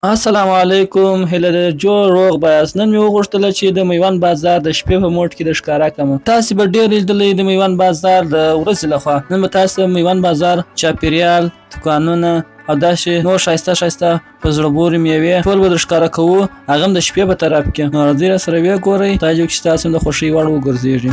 السلام علیکم، هیله ده جوړ روغ بایاست. نن مې وغوښتله چې د میوند بازار د شپې په موډ کې د ښکاره کړم. تاسې به ډېر لیدلی د میوند بازار د ورځې لخوا. نن به تاسو ته میوند بازار چاپېریال، دوکانونه او داسې نور ښایسته ښایسته په زړه پورې میوې ټول به در ښکاره کوو، هغه هم د شپې په طرف کې. نو راځئ راسره ویې ګورئ، خدای دې وکړي چې تاسو هم د خوښۍ وړ وګرځېږي.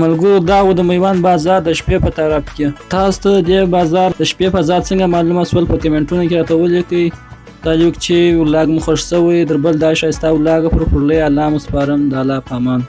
ملګرو، دا و د میوند بازار د شپې په طرف کې. تاسو ته د بازار د شپې فضا څنګه معلومه سول په کمنټونو کې راته ولیکئ. دا لیک چې ولاګ مو خوښ شوی، در بل دا ښایسته ولاګ پر پرلۍ الله مو سپارم. د الله په امان.